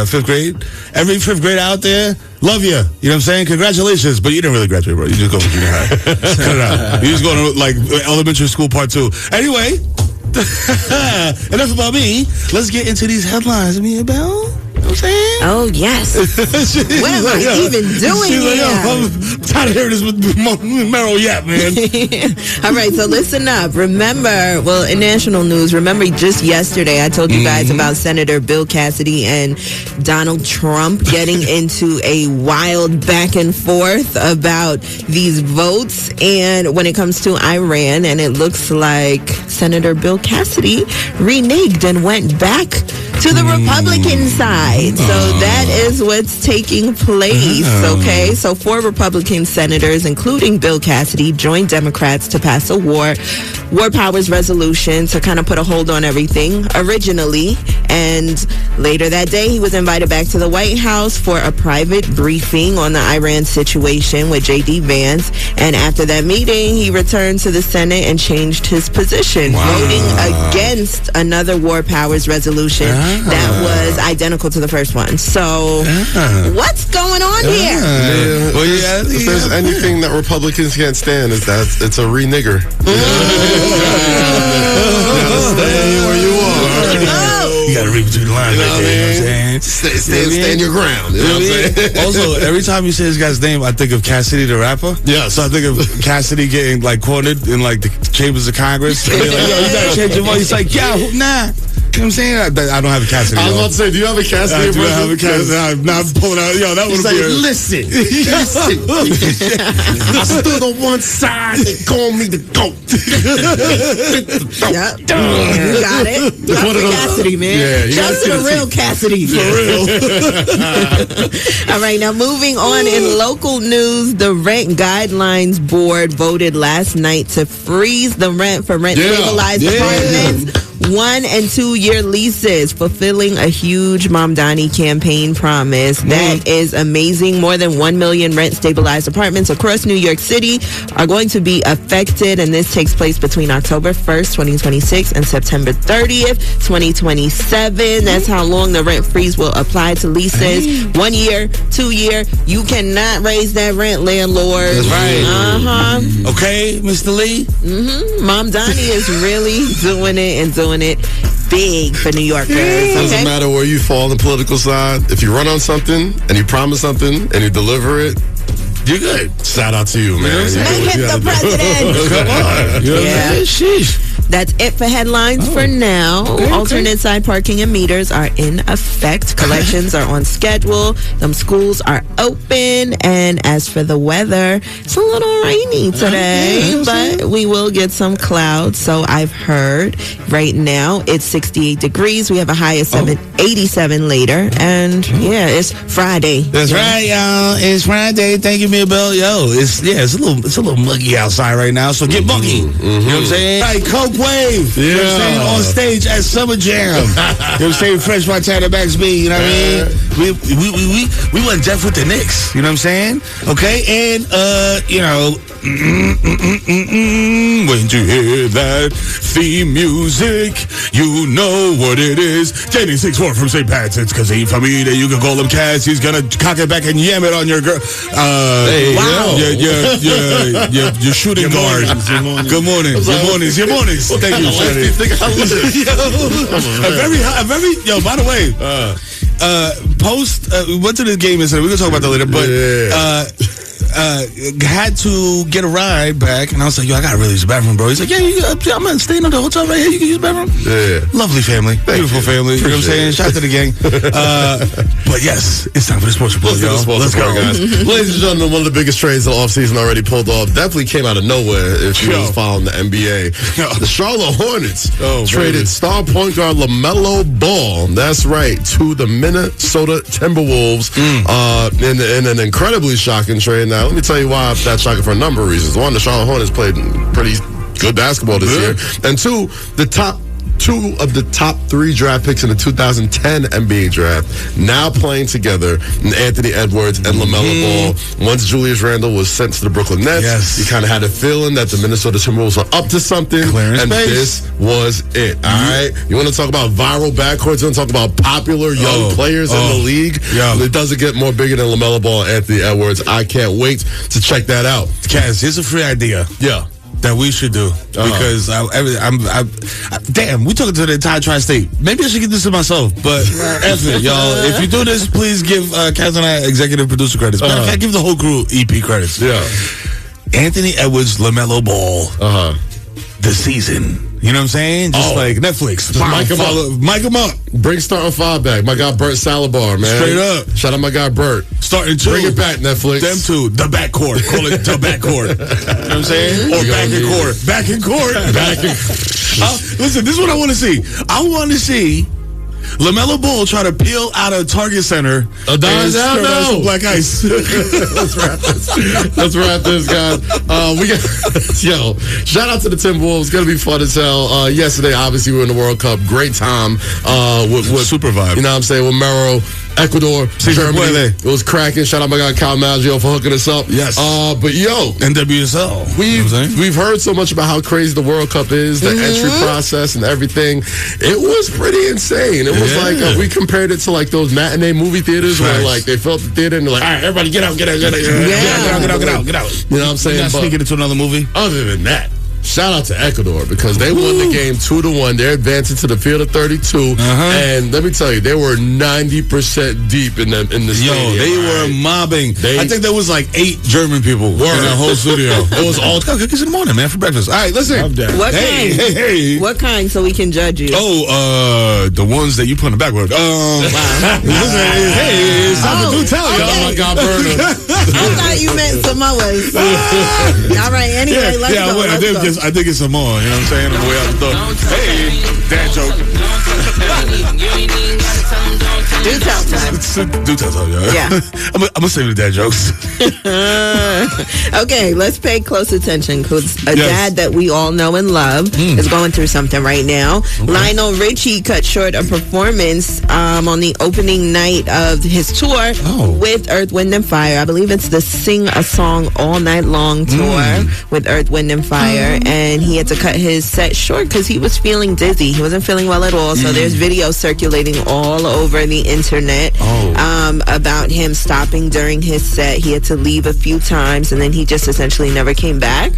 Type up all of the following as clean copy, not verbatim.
fifth grade. Every fifth grade out there, love you. You know what I'm saying? Congratulations. But you didn't really graduate, bro. You just go to junior high. Cut it out. You just go to, like, elementary school part 2. Anyway, enough about me. Let's get into these headlines. Me and Belle. You know what I'm saying? Oh, yes. What am I even doing here? I'm tired of hearing this with Mero yet, man. All right, so listen up. Remember, in national news, just yesterday I told you guys about Senator Bill Cassidy and Donald Trump getting into a wild back and forth about these votes. And when it comes to Iran, and it looks like Senator Bill Cassidy reneged and went back to the Republican side. So that is what's taking place, okay? So 4 Republican senators, including Bill Cassidy, joined Democrats to pass a war powers resolution to kind of put a hold on everything originally. And later that day, he was invited back to the White House for a private briefing on the Iran situation with J.D. Vance. And after that meeting, he returned to the Senate and changed his position, voting against another war powers resolution that was identical to the first one. So, what's going on here? If there's anything that Republicans can't stand, is that it's a re-nigger. Stay where you are. You gotta read between the lines, you know what I'm saying? Stand your ground. You know what I'm saying? Also, every time you say this guy's name, I think of Cassidy the rapper. Yeah. So I think of Cassidy getting like quoted in like the chambers of Congress. And they're like, yo, you gotta change your voice. He's like, nah. You know what I'm saying? I don't have a Cassidy. I was about to say, do you have a Cassidy? I do have a Cassidy. I'm not pulling out. Yo, that would like, be listen. I stood on one side and called me the GOAT. Yep. You got it. That's the Cassidy, man. Yeah, shout out to the real Cassidy. For real. All right, now moving on in local news, the Rent Guidelines Board voted last night to freeze the rent for rent-stabilized apartments. 1- and 2-year leases, fulfilling a huge Mamdani campaign promise. That is amazing. More than 1 million rent-stabilized apartments across New York City are going to be affected, and this takes place between October 1st, 2026 and September 30th, 2027. That's how long the rent freeze will apply to leases. 1 year, 2 year. You cannot raise that rent, landlord. That's right. Okay, Mr. Lee? Mamdani is really doing it and doing it big for New Yorkers. It doesn't matter where you fall on the political side. If you run on something and you promise something and you deliver it, you're good. Shout out to you, man. Make him the president. Come on. Yeah. Sheesh. That's it for headlines for now. Alternate side parking and meters are in effect. Collections are on schedule. Some schools are open. And as for the weather, it's a little rainy today, but we will get some clouds. So I've heard right now it's 68 degrees. We have a high of 87 later. And it's Friday. That's right, y'all. It's Friday. Thank you, Mia Belle. Yo, it's a little muggy outside right now. So get muggy. You know what I'm saying? Right, Coke Wave. You know what I'm saying? On stage at Summer Jam. You know what I'm saying? Fresh Montana Max B. You know what I mean? We went deaf with the Knicks. You know what I'm saying? Okay, and when you hear that theme music, you know what it is. Jenny 6'4" from St. Patrick's, because he for me that you can call him Cass. He's gonna cock it back and yam it on your girl. Wow. Your shooting guard. Good morning. Good mornings. Your mornings. Thank you, Jenny. Yo, by the way, went to the game yesterday. We're gonna talk about that later, but had to get a ride back, and I was like, yo, I gotta really use the bathroom, bro. He's like, yeah, I'm staying at the hotel right here. You can use the bathroom. Yeah. Lovely family. Beautiful family. You know what I'm saying? Shout out to the gang. But yes, it's time for the sports report, y'all. Let's go, guys. Ladies and gentlemen, one of the biggest trades of the offseason already pulled off. Definitely came out of nowhere if you was following the NBA. The Charlotte Hornets traded star point guard LaMelo Ball, that's right, to the Minnesota Timberwolves in an incredibly shocking trade. Now, let me tell you why that's shocking for a number of reasons. One, the Charlotte Hornets played pretty good basketball this year. And two, the top two of the top 3 draft picks in the 2010 NBA draft now playing together, Anthony Edwards and LaMelo Ball. Once Julius Randle was sent to the Brooklyn Nets, you kind of had a feeling that the Minnesota Timberwolves were up to something, and this was it. All right? You want to talk about viral backcourts? You want to talk about popular young players in the league? It doesn't get more bigger than LaMelo Ball and Anthony Edwards. I can't wait to check that out. Cass, here's a free idea. That we should do because damn, we took it to the entire tri-state. Maybe I should get this to myself, but F it, y'all. If you do this, please give Cass and I executive producer credits. Matter of fact, give the whole crew EP credits. Anthony Edwards, LaMelo Ball, the season. You know what I'm saying? Just like Netflix. Mic him up. Bring starting 5 back. My guy Bert Salabar, man. Straight up. Shout out my guy Bert. Starting 2. Bring it back, Netflix. Them 2. The backcourt. Call it the backcourt. You know what I'm saying? Or back in court. Back in court. Listen, this is what I want to see. I want to see LaMelo Ball try to peel out a Target Center some black ice. Let's wrap this, guys. We got shout out to the Timberwolves. Gonna be fun as hell. Yesterday, obviously, we were in the World Cup. Great time with super vibe. You know what I'm saying? With Mero, Ecuador, Germany. It was cracking. Shout out my guy Cal Maggio for hooking us up. Yes. But NWSL. We've heard so much about how crazy the World Cup is, the entry process and everything. It was pretty insane. It was like we compared it to like those matinee movie theaters where like they filled the theater and they're like, all right, everybody get out. Get out. You know what I'm saying? You're not sneaking into another movie. Other than that, shout out to Ecuador because they won the game 2-1. They're advancing to the field of 32, and let me tell you, they were 90% deep in the stadium. They were mobbing. I think there was like 8 German people in the whole studio. It was all cookies in the morning, man, for breakfast. All right, listen. What kind? Hey. What kind? So we can judge you. The ones that you put in the backward. It's time to do tell y'all. Oh my God, Burner. I thought you meant Samoas. All right. Anyway, let's go. I think it's some more, you know what I'm saying? On the way out the door. Hey, dad joke. Do tell, y'all. Yeah. I'm going to save the dad jokes. Okay, let's pay close attention because a dad that we all know and love is going through something right now. Okay. Lionel Richie cut short a performance on the opening night of his tour with Earth, Wind & Fire. I believe it's the Sing a Song All Night Long tour with Earth, Wind & Fire. And he had to cut his set short because he was feeling dizzy. He wasn't feeling well at all. So there's videos circulating all over the internet about him stopping during his set. He had to leave a few times and then he just essentially never came back.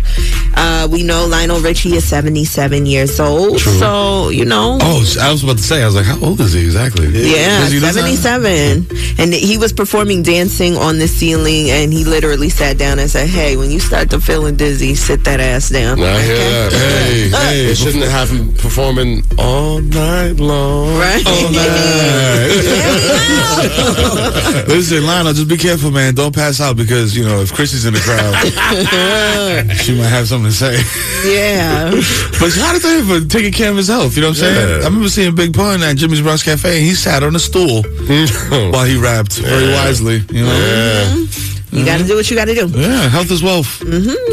We know Lionel Richie is 77 years old. True. So, you know. I was about to say, I was like, how old is he exactly? Yeah, 77. And he was performing Dancing on the Ceiling and he literally sat down and said, hey, when you start to feeling dizzy, sit that ass down. I hear that. Hey, they shouldn't have him performing all night long. Right. All night. Listen, Lionel, just be careful, man. Don't pass out because, you know, if Chrissy's in the crowd, she might have something to say. Yeah. But shout out to him for taking care of his health. You know what I'm saying? I remember seeing Big Pun at Jimmy's Bronx Cafe and he sat on a stool while he rapped very wisely. You know? You got to do what you got to do. Yeah, health is wealth.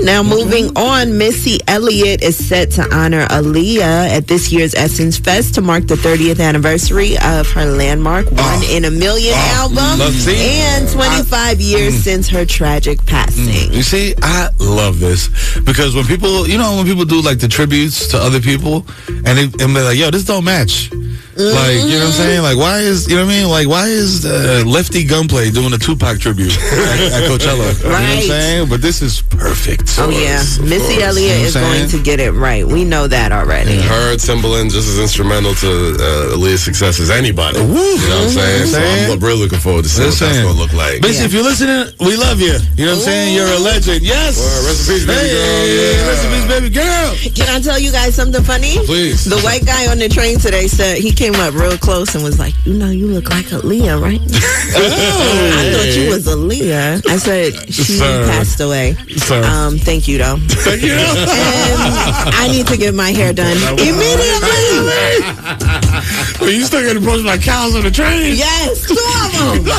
Now, moving on, Missy Elliott is set to honor Aaliyah at this year's Essence Fest to mark the 30th anniversary of her landmark One in a Million album and 25 years since her tragic passing. You see, I love this because when people, do like the tributes to other people and they're like, yo, this don't match. Like, you know what I'm saying? Like, why is Lefty Gunplay doing a Tupac tribute at Coachella? Right. You know what I'm saying? But this is perfect. Oh, yeah. Missy Elliott is going to get it right. We know that already. And her, Timberland, just as instrumental to Aaliyah's success as anybody. You know what I'm saying? So I'm really looking forward to seeing what that's going to look like. Missy, if you're listening, we love you. You know what I'm saying? You're a legend. Yes. Well, rest in peace, baby girl. Yeah. Rest in peace, baby girl. Can I tell you guys something funny? Please. The white guy on the train today said, he came up real close and was like, you look like Aaliyah, right? I thought you was Aaliyah. I said, she passed away. Thank you, though. Thank you. And I need to get my hair done immediately. Well, you still get approached by cows on the train? Yes, 2 of them.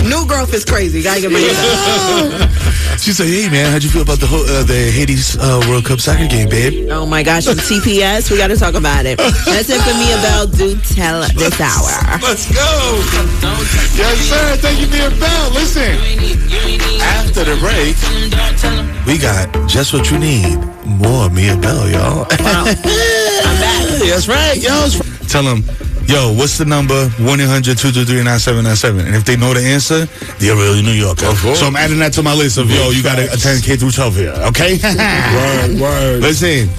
New growth is crazy. Gotta get my hands She said, hey, man, how'd you feel about the Hades World Cup soccer game, babe? Oh, my gosh. On TPS, we got to talk about it. That's it for me about Do Tell this hour. Let's go. Yes, sir. Thank you, Mia Belle. Listen, after the break, we got just what you need. More Mia Belle, y'all. Wow. I'm back. That's right, yo. Tell them, yo, what's the number? 1-800-223-9797. And if they know the answer, they're really New Yorker. So I'm adding that to my list of, yo, you got to attend K through 12 here, okay? Word. Listen,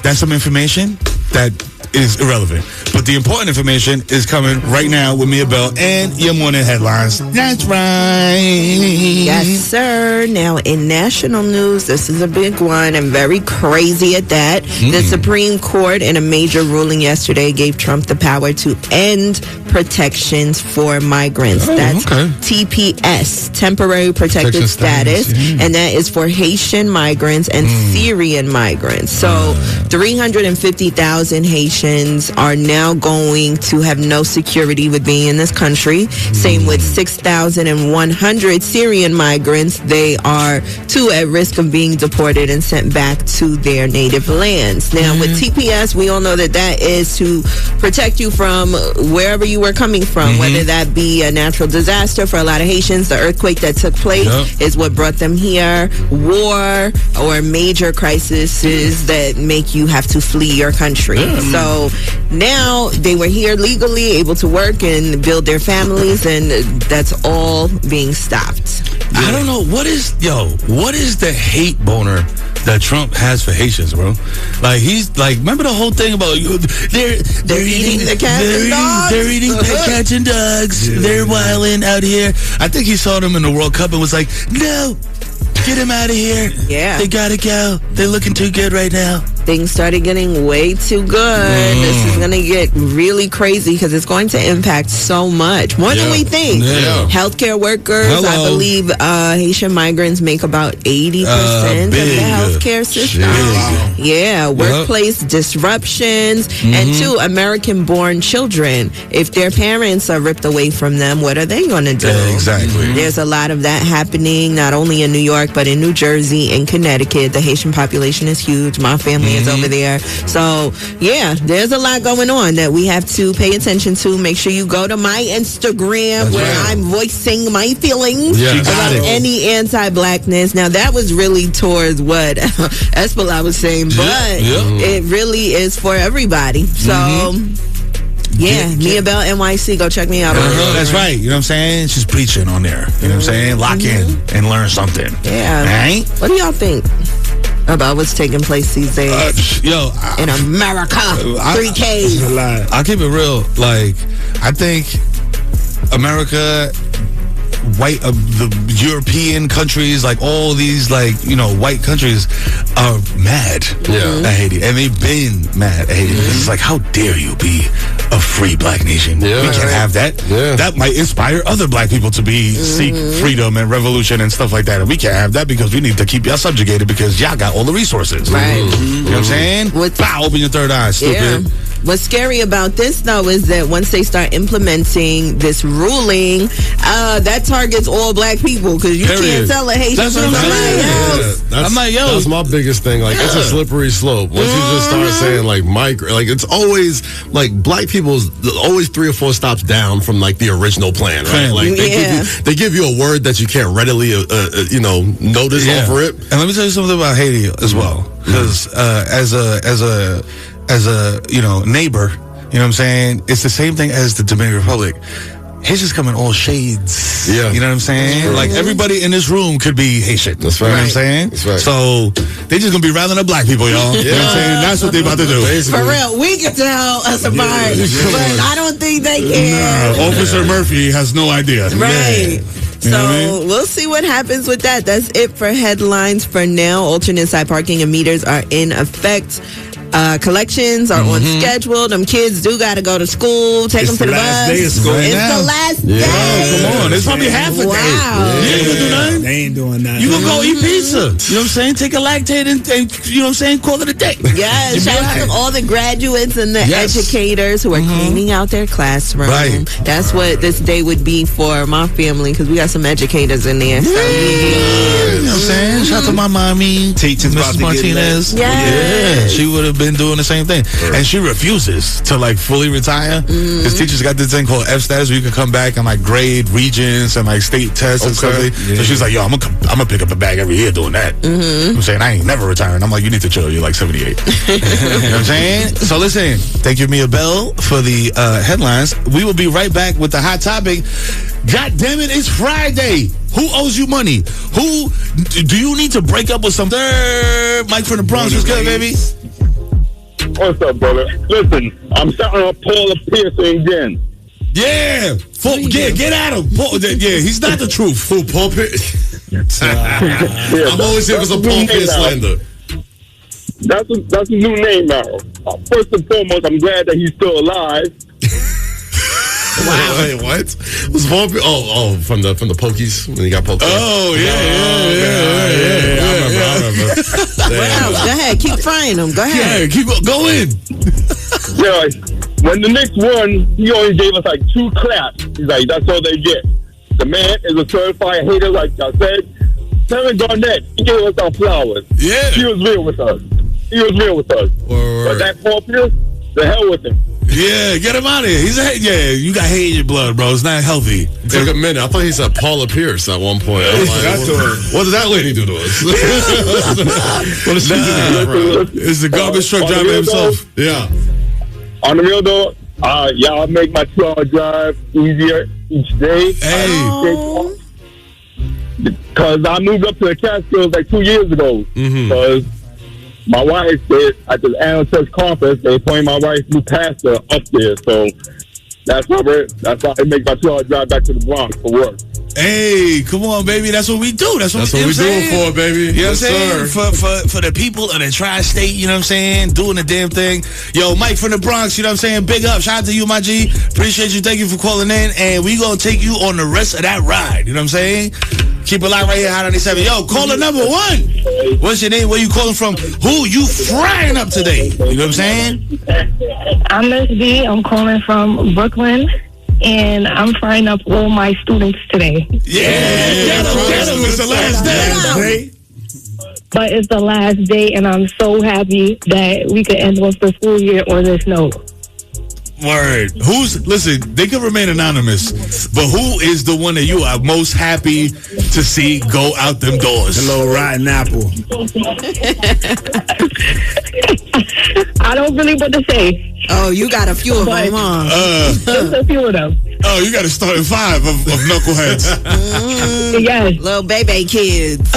that's some information that is irrelevant. But the important information is coming right now with Mia Belle and your morning headlines. That's right. Yes, sir. Now, in national news, this is a big one and very crazy at that. The Supreme Court, in a major ruling yesterday, gave Trump the power to end protections for migrants. That's TPS, Temporary Protected Status. And that is for Haitian migrants and Syrian migrants. So 350,000 Haitians are now going to have no security with being in this country. Same with 6,100 Syrian migrants. They are too at risk of being deported and sent back to their native lands. Now, with TPS, we all know that is to protect you from wherever you were coming from, whether that be a natural disaster. For a lot of Haitians, the earthquake that took place is what brought them here. War or major crises that make you have to flee your country. So now they were here legally, able to work and build their families, and that's all being stopped. I don't know. What is the hate boner that Trump has for Haitians, bro? Like, he's like, remember the whole thing about they're eating the cats and dogs? They're eating the cats and dogs. They're wilding out here. I think he saw them in the World Cup and was like, no, get him out of here. Yeah. They gotta go. They're looking too good right now. Things started getting way too good. This is going to get really crazy because it's going to impact so much. More than we think. Healthcare workers, I believe Haitian migrants make about 80% of the healthcare system. Workplace disruptions. And 2, American-born children. If their parents are ripped away from them, what are they going to do? Exactly. There's a lot of that happening, not only in New York, but in New Jersey and Connecticut. The Haitian population is huge. My family is over there. So, there's a lot going on that we have to pay attention to. Make sure you go to my Instagram where I'm voicing my feelings about any anti-blackness. Now, that was really towards what Espala was saying, but it really is for everybody. So... Mia Belle NYC. Go check me out. That's right. You know what I'm saying? She's preaching on there. You know what I'm saying? Lock in and learn something. Yeah. Right? What do y'all think about what's taking place these days? In America. 3K. I'll keep it real. Like, I think America, the European countries, like all these, white countries are mad at Haiti. And they've been mad at Haiti. It's like, how dare you be a free black nation? We can't have that. That might inspire other black people to seek freedom and revolution and stuff like that. And we can't have that because we need to keep y'all subjugated because y'all got all the resources. Right. You know what I'm saying? Open your third eye, stupid. What's scary about this, though, is that once they start implementing this ruling, that targets all black people because you can't tell a Haitian from somebody else. That's my biggest thing. Like, it's a slippery slope. Once you just start saying, like, migrant, like, it's always, like, black people's always 3 or 4 stops down from, like, the original plan, right? Like, they give you a word that you can't readily, notice over it. And let me tell you something about Haiti as well. Because as a neighbor, you know what I'm saying? It's the same thing as the Dominican Republic. Haitians come in all shades. Yeah. You know what I'm saying? Like, everybody in this room could be Haitian. That's right. You know what I'm saying? That's right. So, they just gonna be rattling up black people, y'all. You know what I'm saying? That's what they about to do. Basically. For real, we can tell us apart, but I don't think they can. Officer Murphy has no idea. Right. So we'll see what happens with that. That's it for headlines for now. Alternate side parking and meters are in effect Collections are on schedule. Them kids do got to go to school. Take them to the bus. Day of school it's now. the last day. Come on. It's probably half a day. Wow. You ain't gonna do nothing. They ain't doing nothing. You gonna go eat pizza. You know what I'm saying? Take a Lactaid and you know what I'm saying? Call it a day. Yes, shout out to all the graduates and the educators who are cleaning out their classroom. Right. That's what this day would be for my family, because we got some educators in there. So, You know what I'm saying? Shout out to my mommy, Teachers about Mrs. to get Martinez. Yes. Yeah, she would have been doing the same thing. And she refuses to like fully retire. Because teachers got this thing called F status where you can come back and like grade regions and like state tests and stuff. So she's like, yo, I'm gonna pick up a bag every year doing that. I'm saying I ain't never retiring. I'm like, you need to chill. You're like 78. You know what I'm saying? So listen, thank you, Mia Belle, for the headlines. We will be right back with the hot topic. God damn it, it's Friday. Who owes you money? Who do you need to break up with something? Mike from the Bronx, what's good, baby? What's up, brother? Listen, I'm starting on Paula Pearson again. Yeah, get at him. Paul, yeah, he's not the truth. Who, Paul Pierce? I'm always here for some Paul Pierce slander. That's a new name now. First and foremost, I'm glad that he's still alive. Wow. Wait, what? Was Paul Pierce? Oh, from the Pokies when he got poked. Oh, yeah. I remember. wow, go ahead, keep frying them. Go ahead. Yeah, go in. Yeah, when the Knicks won, he only gave us like 2 claps. He's like, that's all they get. The man is a certified hater, like I said. Kevin Garnett, he gave us our flowers. Yeah. He was real with us. But that Paul Pierce, the hell with him. Yeah, get him out of here. You got hate in your blood, bro. It's not healthy. It took a minute. I thought he said Paula Pierce at one point. What did that lady do to us? What did she do? It's the garbage truck driver himself. Yeah. On the real though, y'all make my 2-hour drive easier each day. Hey. Because I moved up to the Catskills like 2 years ago. Because my wife did at the annual church conference, they appointed my wife's new pastor up there. So that's why it makes my 2-hour drive back to the Bronx for work. Hey, come on, baby. That's what we do. That's what we do it for, baby. You know what I'm saying? For the people of the tri-state, you know what I'm saying? Doing the damn thing. Yo, Mike from the Bronx, you know what I'm saying? Big up. Shout out to you, my G. Appreciate you. Thank you for calling in. And we going to take you on the rest of that ride. You know what I'm saying? Keep it live right here, Hot 97. Yo, caller number 1. What's your name? Where you calling from? Who you frying up today? You know what I'm saying? I'm Miss B. I'm calling from Brooklyn, and I'm frying up all my students today. Yeah, get him. It's the last day. But it's the last day, and I'm so happy that we could end off the school year on this note. Word. Listen, they can remain anonymous, but who is the one that you are most happy to see go out them doors? Hello, rotten apple. I don't really want to say. Oh, you got a few of them, huh? Just a few of them. Oh, you got to start at 5 of knuckleheads. Yes. Little baby kids.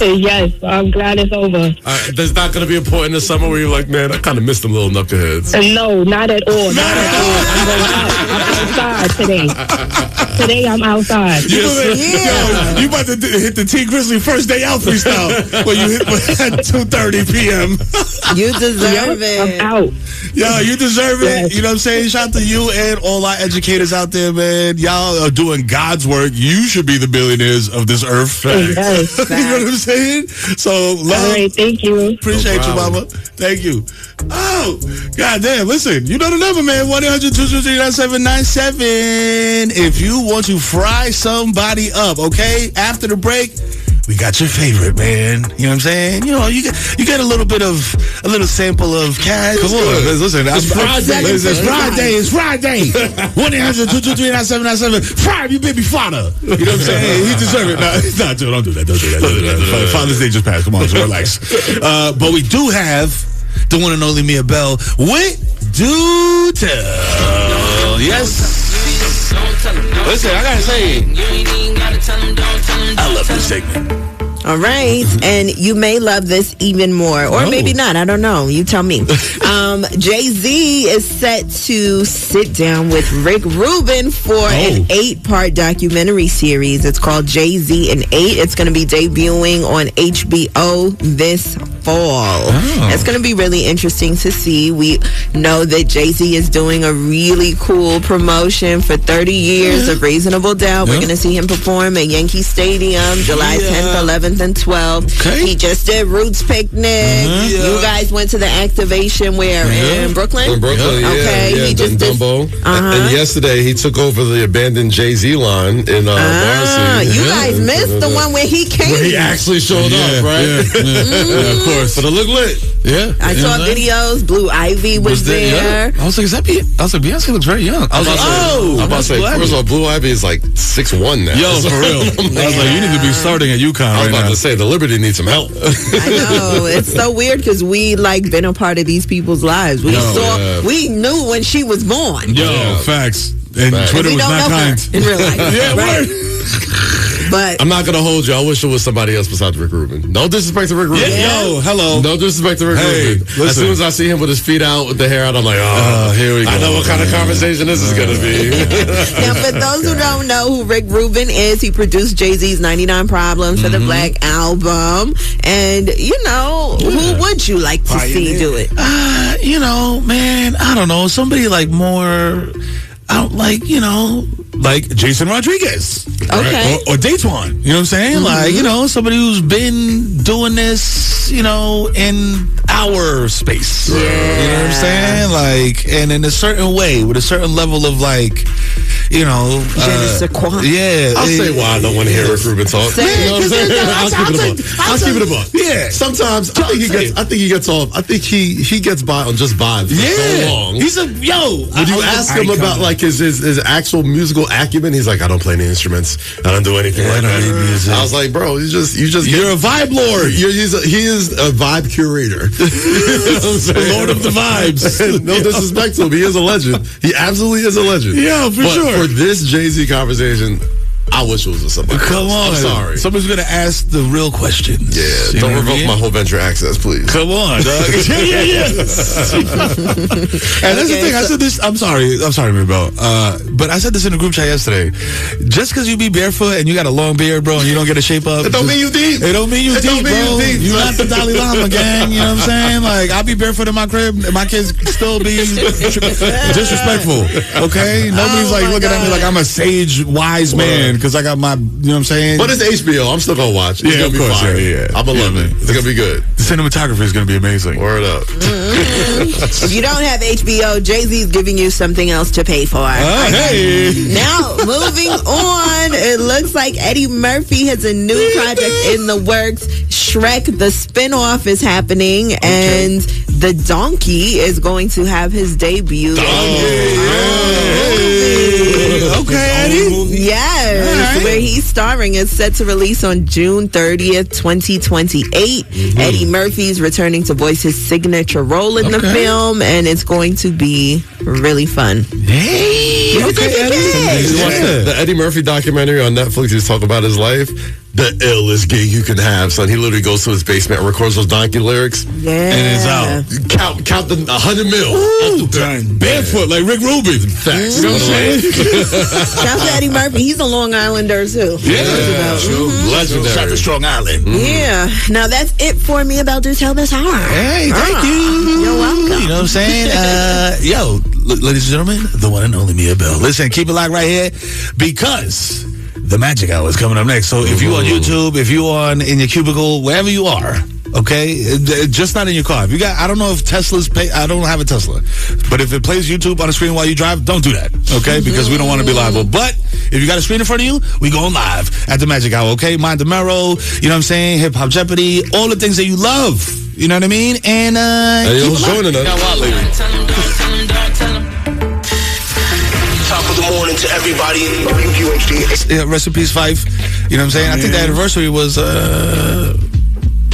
Yes, I'm glad it's over. There's not going to be a point in the summer where you're like, man, I kind of miss them little knuckleheads. No, not at all. Not at all. I'm going out. I'm outside today. Today I'm outside. Yo, you about to hit the T Grizzly first day out freestyle when you hit at 2:30 p.m. You deserve it. I'm out. Yo, you deserve it. Yes. You know what I'm saying? Shout out to you and all our educators out there, man. Y'all are doing God's work. You should be the billionaires of this earth. Yes. You know what I'm saying? So, love. All right, thank you. Appreciate you, mama. Thank you. Oh, goddamn. Listen, you know the number, man. 1-800-223-9797. If you want to fry somebody up, okay? After the break, we got your favorite, man. You know what I'm saying? You know, you get a little sample of cash. Come on, listen. It's Friday. It's Friday. 1-800-223-9797. Fry you baby father. You know what I'm saying? He deserves it. No, don't do that. Father's Day just passed. Come on, so relax. But we do have the one and only Mia Belle with Do Tell. Yes. Listen, I gotta say, I love this segment. All right. And you may love this even more. Or maybe not. I don't know. You tell me. Jay-Z is set to sit down with Rick Rubin for an 8-part documentary series. It's called Jay-Z in 8. It's going to be debuting on HBO this fall. It's going to be really interesting to see. We know that Jay-Z is doing a really cool promotion for 30 years of Reasonable Doubt. We're going to see him perform at Yankee Stadium July 10th, 11th, and 12th. He just did Roots Picnic. You guys went to the activation where in Brooklyn? In Brooklyn, he just did Dumbo. And yesterday he took over the abandoned Jay-Z line in Morrissey. You guys missed the one where he came. Where he actually showed up, right? Of course. But it looked lit. Yeah. I saw videos. Blue Ivy was there. I was like, Beyonce looks very young. I was like, I'm about to say, first of all, Blue Ivy is like 6'1" now. Yo, for real. I was like, you need to be starting at UConn I was about to say, the Liberty needs some help. I know. It's so weird because we been a part of these people's lives. We knew when she was born. Facts. And Twitter was not kind. In real life. Right. But I'm not going to hold you. I wish it was somebody else besides Rick Rubin. No disrespect to Rick Rubin. Hello. No disrespect to Rick Rubin. Listen. As soon as I see him with his feet out, with the hair out, I'm like, here we go. I know what kind of conversation this is going to be. Now, for those who don't know who Rick Rubin is, he produced Jay-Z's 99 Problems for the Black Album. And, who would you like to see do it? Man, I don't know. Somebody more... like Jason Rodriguez. Okay. Or Daytwan. You know what I'm saying? Somebody who's been doing this, in our space. Yeah. You know what I'm saying? And in a certain way, with a certain level of Je ne sais quoi. Yeah. I'll say why I don't want to hear Rick Rubin talk. You know what I'm saying? I'll keep it a buck. Yeah. Sometimes I think he gets off. I think he gets by on just vibes for so long. He's When you ask him about his actual musical acumen, he's like, I don't play any instruments. I don't do anything like that. I was like, bro, you're a vibe lord. He is a vibe curator. The Lord of the vibes. No disrespect to him. He is a legend. He absolutely is a legend. Yeah, for sure. For this Jay-Z conversation, I wish it was with somebody Come on. I'm sorry. Somebody's going to ask the real questions. Yeah, don't revoke my whole venture access, please. Come on, dog. yeah. And that's the thing. I said this. I'm sorry, Belle. But I said this in the group chat yesterday. Just because you be barefoot and you got a long beard, bro, and you don't get a shape up. It don't mean you deep. It don't mean you deep, bro. You're not the Dalai Lama, gang. You know what I'm saying? I'll be barefoot in my crib and my kids still be disrespectful. Okay? Nobody's looking at me like I'm a sage, wise man. Because I got my, you know what I'm saying? But it's HBO. I'm still going to watch. It's going to be fire. Yeah. I'm going to love it. It's going to be good. The cinematography is going to be amazing. Word up. If you don't have HBO, Jay-Z's giving you something else to pay for. Now, moving on, it looks like Eddie Murphy has a new project in the works. Shrek, the spinoff, is happening, and the donkey is going to have his debut. Okay, Eddie. Yes, where he's starring is set to release on June 30th, 2028. Eddie Murphy's returning to voice his signature role in the film, and it's going to be really fun. Hey, Eddie. The Eddie Murphy documentary on Netflix, he's talking about his life. The illest gig you can have, son. He literally goes to his basement and records those donkey lyrics. Yeah. And it's out. Count the 100 mil. Barefoot like Rick Rubin. Facts. You know what I'm saying? Shout out to Eddie Murphy. He's a Long Islander, too. Yeah. Legendary. Shout to Strong Island. Yeah. Now, that's it for me about Just Tell This Hour. Hey, thank you. You're welcome. You know what I'm saying? Ladies and gentlemen, the one and only Mia Belle. Listen, keep it locked right here because the Magic Hour is coming up next. So if you on YouTube, if you on in your cubicle, wherever you are, okay, just not in your car. If you got, I don't know if Tesla's pay. I don't have a Tesla, but if it plays YouTube on the screen while you drive, don't do that, okay? Because we don't want to be liable. But if you got a screen in front of you, we going live at the Magic Hour, okay? Mind the Mero, you know what I'm saying? Hip Hop Jeopardy, all the things that you love. You know what I mean? And who's joining us? Top of the morning to everybody. WQHD. Rest in peace, Fife. You know what I'm saying? I think the anniversary was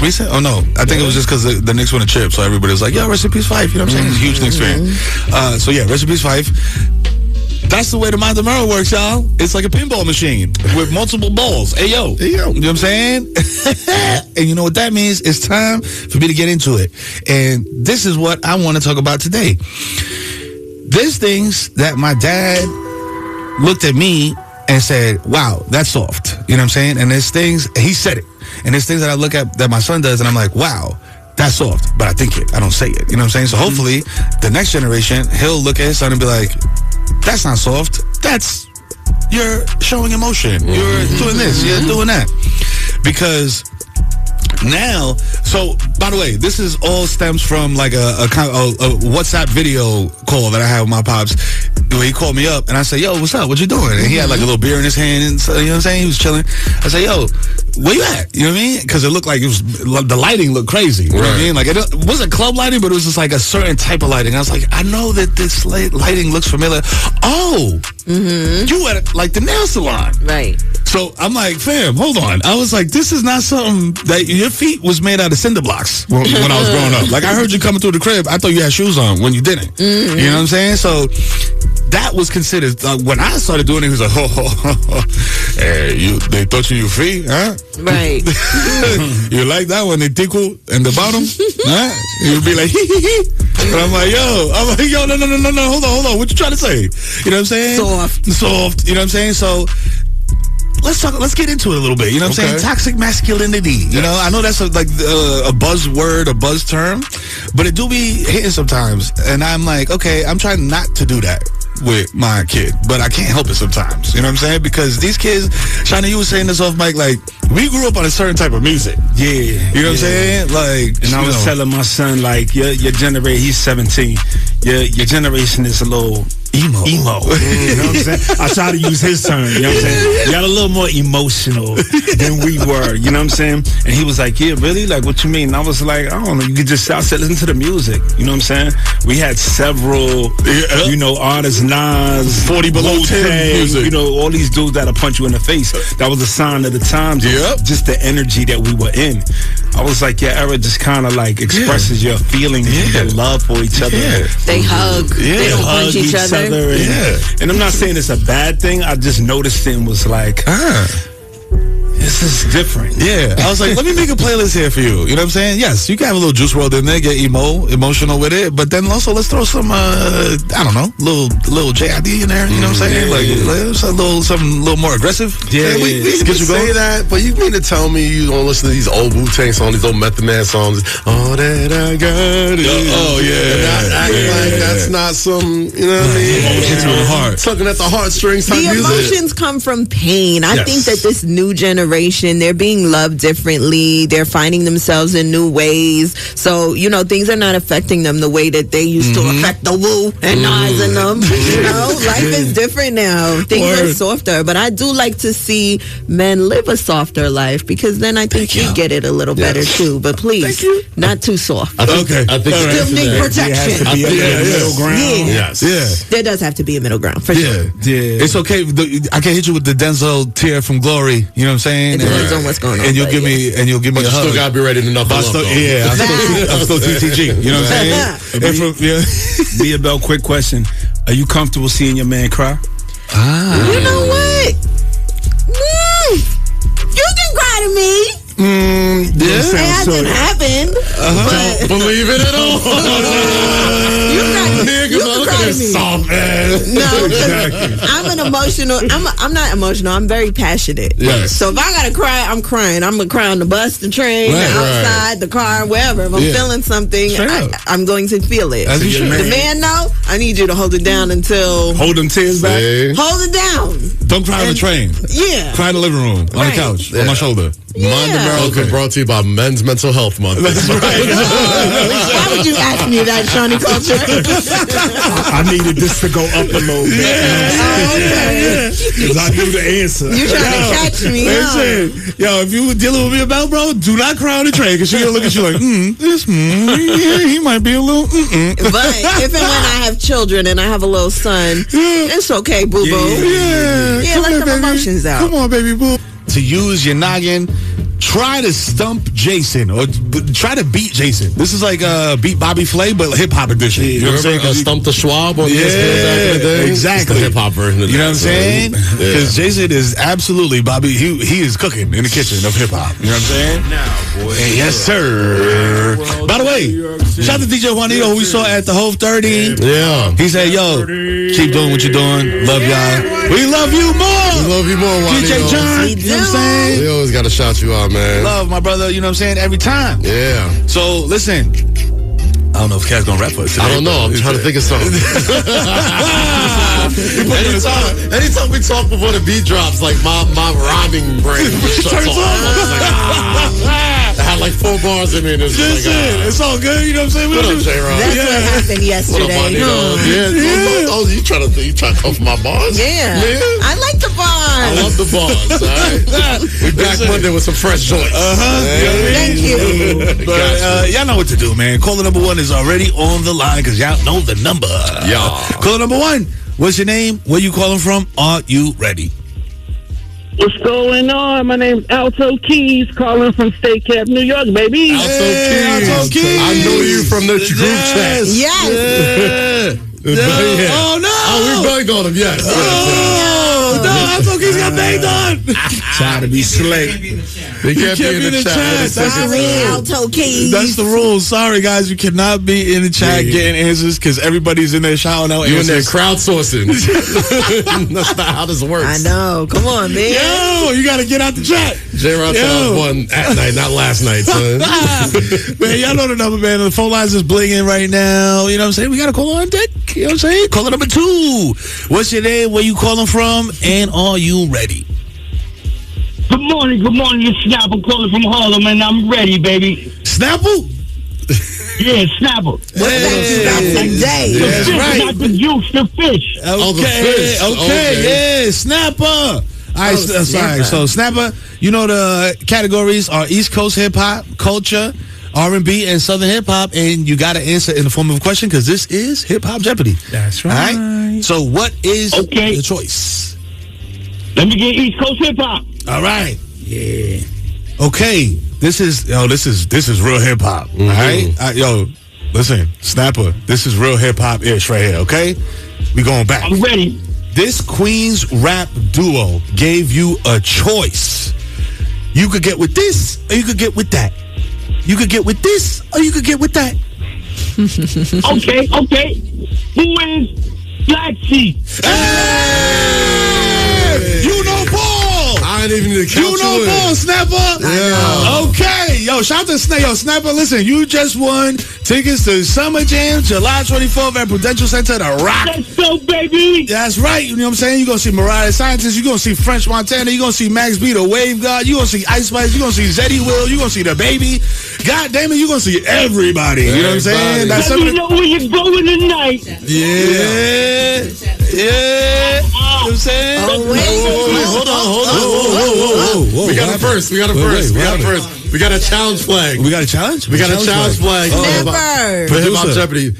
recent. Oh no, I think it was just because the Knicks won a chip, so everybody was like, "Yo, rest in peace, Fife." You know what I'm saying? It's a huge Knicks fan. So yeah, rest in peace, Fife. That's the way the Mind of Mero works, y'all. It's like a pinball machine with multiple balls. Hey, yo. You know what I'm saying? And you know what that means? It's time for me to get into it. And this is what I want to talk about today. There's things that my dad looked at me and said, wow, that's soft. You know what I'm saying? And there's things, he said it. And there's things that I look at that my son does and I'm like, wow, that's soft. But I think it. I don't say it. You know what I'm saying? So hopefully the next generation, he'll look at his son and be like, that's not soft. That's, you're showing emotion. You're doing this. You're doing that. Because now, so by the way, this is all stems from like a WhatsApp video call that I had with my pops, where he called me up and I said, yo, what's up? What you doing? And he had like a little beer in his hand, and so, you know what I'm saying? He was chilling. I said, yo, where you at? You know what I mean? Because it looked like the lighting looked crazy. You know what I mean? Like it wasn't club lighting, but it was just like a certain type of lighting. I was like, I know that this lighting looks familiar. Oh, you at like the nail salon. Right. So I'm like, fam, hold on. I was like, this is not something that your feet was made out of cinder blocks when I was growing up. Like I heard you coming through the crib. I thought you had shoes on when you didn't. You know what I'm saying? So that was considered, when I started doing it, he was like, hey, they thought you were free, huh? Right. You like that when they tickle in the bottom? Huh? You'd be like, hee hee hee. And I'm like, yo, no, hold on. What you trying to say? You know what I'm saying? Soft. You know what I'm saying? So let's get into it a little bit. You know what I'm saying? Toxic masculinity. You know, I know that's a buzzword, a buzz term, but it do be hitting sometimes. And I'm like, okay, I'm trying not to do that with my kid, but I can't help it sometimes. You know what I'm saying? Because these kids, Shana, you was saying this off mic, like, we grew up on a certain type of music. Yeah. You know what I'm saying? Like, and I was telling my son, like, your generation, he's 17. Your generation is a little emo. You know what I'm saying? I try to use his term. You know what I'm saying? You got a little more emotional than we were. You know what I'm saying? And he was like, yeah, really? Like, what you mean? And I was like, I don't know. You could just, I said, listen to the music. You know what I'm saying? We had several, you know, artists, Nas, 40 Below 10 music. You know, all these dudes that'll punch you in the face. That was a sign of the times. Just the energy that we were in. I was like, your era just kind of like expresses your feelings, your love for each other. They hug. They don't punch each other. And I'm not saying it's a bad thing. I just noticed it and was like, this is different. Yeah. I was like, let me make a playlist here for you. You know what I'm saying? Yes, you can have a little Juice WRLD in there, get emotional with it, but then also let's throw some, I don't know, little JID in there. You know what I'm saying? Like something a little more aggressive. Yeah, we can say that, but you mean to tell me you don't listen to these old Wu-Tang songs, these old Method Man songs? All that I got is. Oh, yeah. Like that's not some, you know what I mean? Emotions to the heart. Tugging at the heartstrings type music. The emotions come from pain. I think that this new generation, they're being loved differently. They're finding themselves in new ways. So, you know, things are not affecting them the way that they used to affect the Wu and Nas and them. You know, life is different now. Things are softer. But I do like to see men live a softer life, because then I think you get it a little better too. But please, not too soft. I think still need protection. Middle ground. Yes. There does have to be a middle ground, for sure. Yeah. It's okay. I can hit you with the Denzel tear from Glory. You know what I'm saying? It depends on what's going on. And you'll give me a hug. Still gotta be ready to knuckle up. I'm still TTG. You know what I'm saying? Mia Belle, quick question: are you comfortable seeing your man cry? You know what? You can cry to me. It hasn't happened. But Believe it at all. You can cry to me. Soft, man. No, I'm an emotional. I'm not emotional. I'm very passionate. Yes. So if I gotta cry, I'm crying. I'm gonna cry on the bus, the train, outside, the car, wherever. If I'm feeling something, I'm going to feel it. The man, no, I need you to hold it down until hold them tears back. Hold it down. Don't cry on the train. Yeah. Cry in the living room, on the couch, on my shoulder. Mind America brought to you by Men's Mental Health Month. That's right. Why would you ask me that, Shawnee Culture? I needed this to go up a little bit. Because I knew the answer. You trying to catch me, Listen, yo, if you were dealing with me about, bro, do not cry on the train, because she's going to look at you like, he might be a little, But if and when I have children and I have a little son, it's okay, boo-boo. Yeah, let them emotions out. Come on, baby boo. To use your noggin, try to stump Jason or try to beat Jason. This is like beat Bobby Flay, but hip hop edition. You know what I'm saying? Stump the Schwab on yeah, back in the day. Exactly. Hip hop version of that. You know what I'm saying? Because Jason is absolutely Bobby. He is cooking in the kitchen of hip hop. You know what I'm saying? Now, boy. Yes, sir. By the way, shout out to DJ Juanito, who we saw at the Hove 30. Yeah. He said, yo, keep doing what you're doing. Love y'all. We love you more. We love you more, Juanito. DJ John. You know what I'm saying? We always got to shout you out, man. Love, my brother. You know what I'm saying? Every time. Yeah. So, listen. I don't know if Cat's gonna rap for us today. I don't know. I'm trying to think of something. anytime we talk before the beat drops, like my rhyming brain shuts off. I had like 4 bars in me. And it's all good. You know what I'm saying? What up, J-Rod? That's what happened yesterday. You trying to come for my bars? Yeah. I like the bars. I love the bars. All right. We back Monday with some fresh joints. Thank you. But y'all know what to do, man. Caller number 1 is already on the line because y'all know the number. Yeah. Caller number 1. What's your name? Where you calling from? Are you ready? What's going on? My name's Alto Keys, calling from State Cap, New York, baby. Alto Keys. I know you from the group chat. Yes. Yeah. Oh, no. Oh, we banged on him, yes. No, Alto Keys got banged on. Trying to be slick. They can't be in the chat. Sorry, Alto Keys. That's the rule. Sorry, guys. You cannot be in the chat getting answers because everybody's in there shouting out You're in there answers. crowdsourcing. That's not how this works. I know. Come on, man. Yo, you got to get out the chat. J-Rod said I was one at night, not last night, son. Man, y'all know the number, man. The phone lines is blinging right now. You know what I'm saying? We got to call on deck. You know what I'm saying? Caller number 2. What's your name? Where you calling from? And are you ready? Good morning. It's Snapple calling from Harlem, and I'm ready, baby. Snapple? Yeah, Snapple. What's that today? The That's fish, right. not the juice, the fish. the fish. Okay, yeah, Snapper. All right, sorry. So, Snapper, you know the categories are East Coast hip-hop, culture, R&B, and Southern hip-hop, and you got to answer in the form of a question because this is Hip-Hop Jeopardy. That's All right. right? So, what is the choice? Let me get East Coast hip-hop. All right. Yeah. Okay. This is real hip hop. Mm-hmm. All right. Yo, listen, Snapper. This is real hip hop ish right here. Okay. We going back. I'm ready. This Queens rap duo gave you a choice. You could get with this, or you could get with that. You could get with this, or you could get with that. Okay. Who is Black Sheep? Hey! You know Ball. I ain't even count You know Ball, Snapper. Yeah. Okay. Yo, shout out to Snapper. Listen, you just won tickets to Summer Jam, July 24th at Prudential Center to rock. Let's go, baby. That's right. You know what I'm saying? You're going to see Mariah Scientist. You're going to see French Montana. You're going to see Max B, the Wave God. You're going to see Ice Spice. You're going to see Zeddy Will. You're going to see The Baby. God damn it, you're going to see everybody. You know what I'm saying? That's Let me know where you're going tonight. Yeah. You know what I'm saying? Oh, wait. Hold on. Whoa. We got it first. We got a challenge flag. We got a challenge? We got a challenge flag. Snapper. For Hip Hop Jeopardy.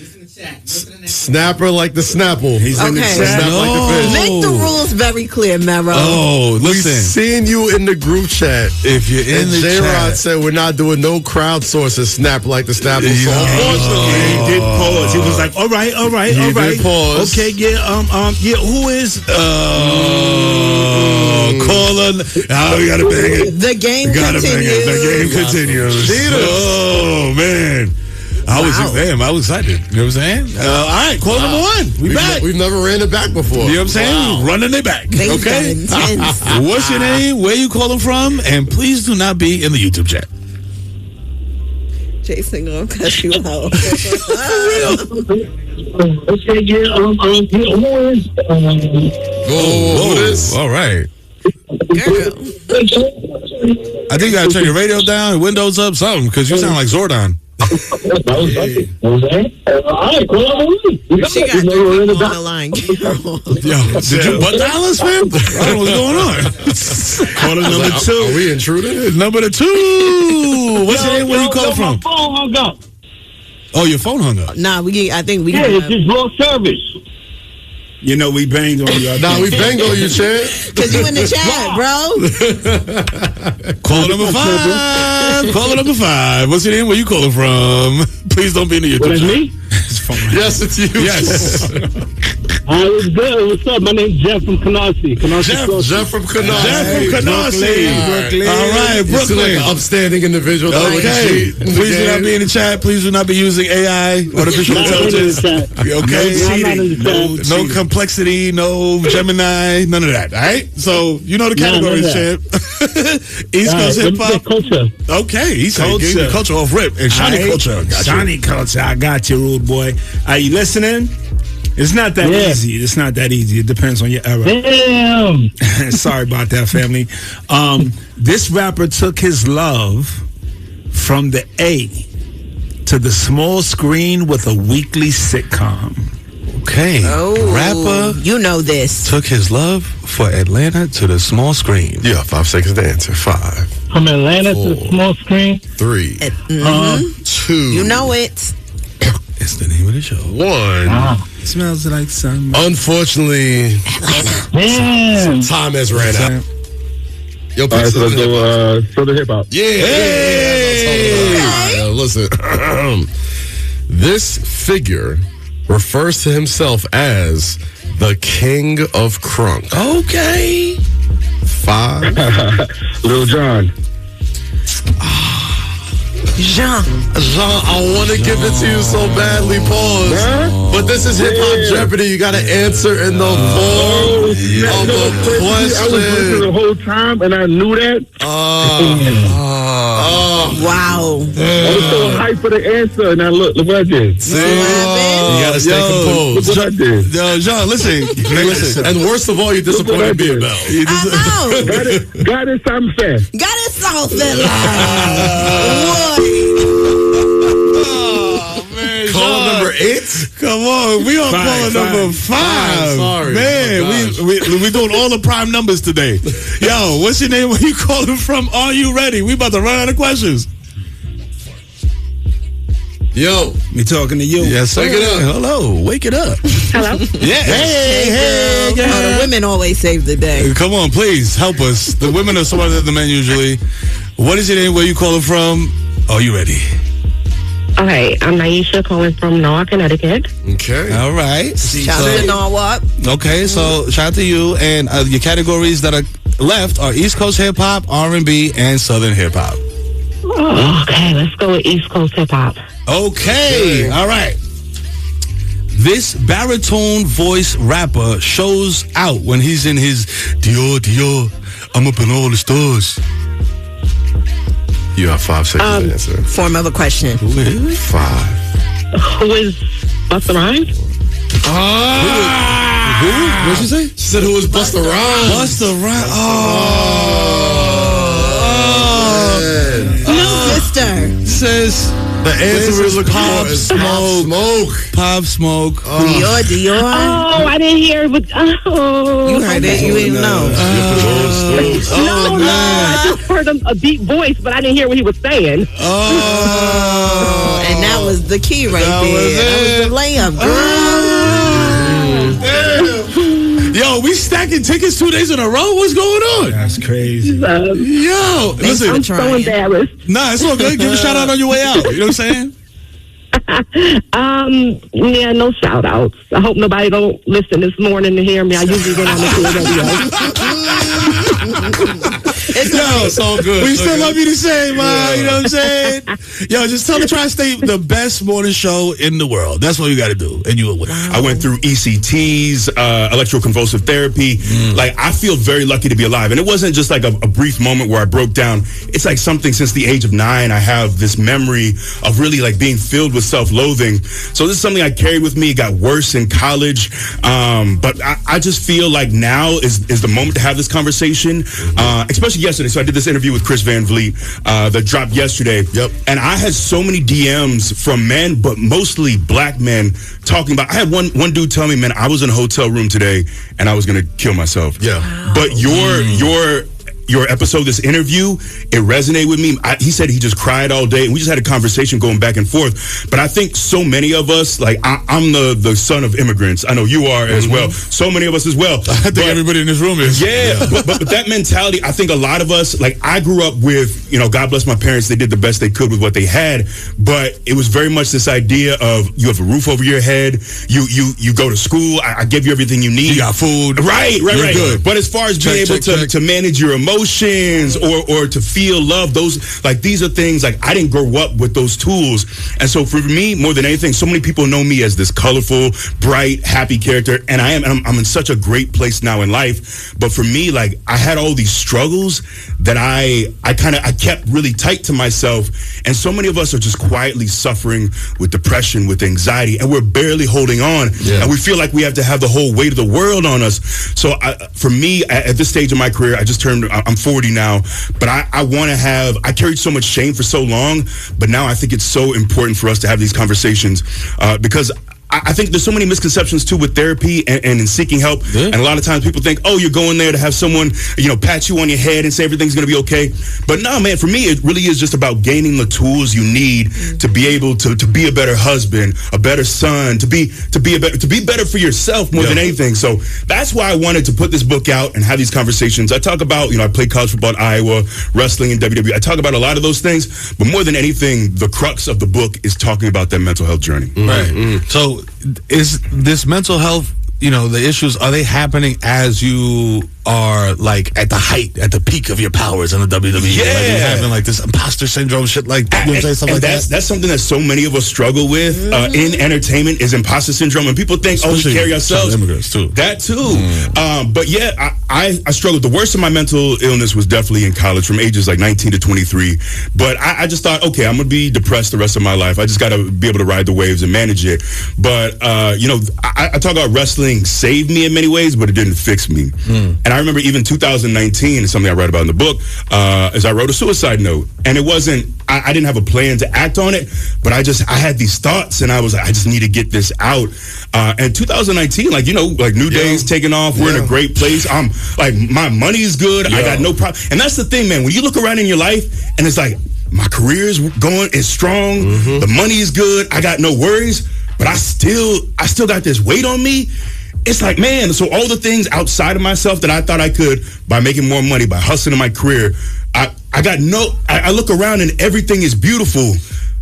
Snapper like the Snapple. He's in the Okay. chat. Snap like the fish. Make the rules very clear, Mero. Oh, We listen. seen you in the group chat. If you're in And the J-Rod chat. said we're not doing no crowdsourcing Snap like the Snapple. So Yeah. unfortunately, He did pause. He was like, all right. He did pause. Okay, yeah, who is Caller. Oh, we got to bang it. The game Gotta bang continues. it. The game continues. Oh, man. I was excited. You know what I'm saying? All right, caller number 1. We back. We've never ran it back before. You know what I'm saying? Running it back. Things Okay? got intense. What's your name? Where you calling from? And please do not be in the YouTube chat. Jason gonna cut you out. Okay, yeah, who is Who this? All right. Girl. I think you got to turn your radio down, windows up, something, because you sound like Zordon. She got 3 people on the line. Yo, did you butt dial us, fam? I don't know what's going on. Caller number 2. Are we intruding? Number 2. What's your name? Where you calling from? My phone hung up. Oh, your phone hung up. Nah, I think we Yeah, it's just low service. You know we banged on you. Nah, we banged on you, Chad. Because you in the chat, bro. Caller number 5. Caller number 5. What's your name? Where you calling from? Please don't be in the What is me? It's fun. Yes, it's you. Yes. What's good? What's up? My name's Jeff from Canarsie. Jeff from Canarsie. Jeff from Canarsie. Brooklyn. All right, You seem like Brooklyn. an upstanding individual. Okay. Please do not be in the chat. Please do not be using AI, artificial intelligence. Okay. No complexity, no Gemini, none of that. All right. So you know the categories, champ. East Coast hip hop culture. Okay, East Coast culture off rip and shiny culture. Shiny culture. I got you, rude boy. Are you listening? It's not that easy. It's not that easy. It depends on your era. Damn. Sorry about that, family. This rapper took his love from the A to the small screen with a weekly sitcom. Okay. Oh, rapper you know this. took his love for Atlanta to the small screen. Yeah, 5 seconds to answer. 5, From Atlanta to the small screen. 3, 2. You know it. It's the name of the show. 1. Smells like sun. Unfortunately, Damn. time has ran out. Yo, All right, so let's go Southern hip hop. Yeah. Hey. Listen, this figure refers to himself as the King of Crunk. Okay. 5. Lil Jon. Jean. Jean, I want to give it to you so badly, pause. But this is Hip Hop Jeopardy. You got to answer in the form of a I was listening the question. whole time, and I knew that. Wow. I was so hyped for the answer, and I look what I did. See? You gotta stay Look composed. what I did. Yo, Jean, listen. And worst of all, you disappointed me, Belle. I know. Got it, something fast. Got it something. Oh, man. Call number 8? Come on, we on caller number 5. Sorry. Man, we doing all the prime numbers today. Yo, what's your name? Where you calling from? Are you ready? We about to run out of questions. Yo. Me talking to you. Yes, sir. Wake it up. Hello, wake it up. Hello. Yeah. Hey, Oh, the women always save the day. Come on, please help us. The women are smarter than the men usually. What is your name? Where you calling from? Are you ready? Okay, I'm Naisha calling from Norwalk, Connecticut. Okay. All right. Shout out to Norwalk. Okay, so shout out to you. And your categories that are left are East Coast hip hop, R&B, and Southern hip hop. Oh, okay, let's go with East Coast hip hop. Okay, all right. This baritone voice rapper shows out when he's in his Dior, I'm up in all the stores. You have 5 seconds to answer. Form of a question. 5. Who is Busta Rhymes? Who? What'd you say? She said who was Busta Rhymes? Busta Rhymes. No, sister. Says The answer is Pop Smoke. Pop Smoke. Dior. Oh, I didn't hear it, but You heard it. You didn't know. No, I just heard a deep voice, but I didn't hear what he was saying. And that was the key right That there. was That was the layup, girl. Yo, we stacking tickets 2 days in a row? What's going on? That's crazy. Yo, listen. I'm So trying. embarrassed. Nah, it's all good. Give a shout out on your way out. You know what I'm saying? Yeah, no shout outs. I hope nobody don't listen this morning to hear me. I usually get on the Yo, it's all good. We still love you the same, man. You know what I'm saying? Yo, just tell me, try to stay the best morning show in the world. That's what you got to do. And you will win. I went through ECTs, electroconvulsive therapy. Like, I feel very lucky to be alive. And it wasn't just like a brief moment where I broke down. It's like something since the age of 9. I have this memory of really like being filled with self-loathing. So this is something I carried with me. It got worse in college. But I just feel like now is the moment to have this conversation, especially yesterday. So I did this interview with Chris Van Vliet that dropped yesterday. Yep. And I had so many DMs from men, but mostly black men talking about, I had one dude tell me, man, I was in a hotel room today and I was going to kill myself. Yeah. But your your episode, this interview, it resonated with me. He said he just cried all day, and we just had a conversation going back and forth. But I think so many of us, like I'm the son of immigrants. I know you are as well. So many of us as well. I think everybody in this room is. Yeah, but that mentality, I think a lot of us, like I grew up with, God bless my parents, they did the best they could with what they had, but it was very much this idea of you have a roof over your head, you go to school, I give you everything you need. You got food. Right. Good. But as far as being able to manage your emotions or to feel love, these are things like I didn't grow up with those tools. And so for me, more than anything, so many people know me as this colorful, bright, happy character, and I'm in such a great place now in life. But for me, like I had all these struggles that I kept really tight to myself, and so many of us are just quietly suffering with depression, with anxiety, and we're barely holding on, and we feel like we have to have the whole weight of the world on us. So for me, at this stage of my career, I'm 40 now, but I carried so much shame for so long, but now I think it's so important for us to have these conversations because I think there's so many misconceptions too with therapy and in seeking help. And a lot of times people think, you're going there to have someone, pat you on your head and say everything's going to be okay. But no, man, for me, it really is just about gaining the tools you need to be able to be a better husband, a better son, to be better for yourself more than anything. So that's why I wanted to put this book out and have these conversations. I talk about, I played college football at Iowa, wrestling and WWE. I talk about a lot of those things, but more than anything, the crux of the book is talking about that mental health journey. Right. So is this mental health, the issues, are they happening as you are like at the peak of your powers in the WWE? Yeah. Like you're having like this imposter syndrome shit like that. That's something that so many of us struggle with in entertainment is imposter syndrome. And people think, we carry ourselves. Immigrants too. That too. But yeah, I struggled. The worst of my mental illness was definitely in college from ages like 19 to 23. But I just thought, okay, I'm going to be depressed the rest of my life. I just got to be able to ride the waves and manage it. But, I talk about wrestling saved me in many ways, but it didn't fix me. And I remember even 2019, is something I write about in the book, is I wrote a suicide note. And it wasn't, I didn't have a plan to act on it, but I had these thoughts and I was like, I just need to get this out. And 2019, like New Day's taking off. We're in a great place. I'm like, my money's good. I got no problem. And that's the thing, man. When you look around in your life and it's like, my career's going, it's strong. The money's good. I got no worries, but I still got this weight on me. It's like, man, so all the things outside of myself that I thought I could by making more money, by hustling in my career, I look around and everything is beautiful,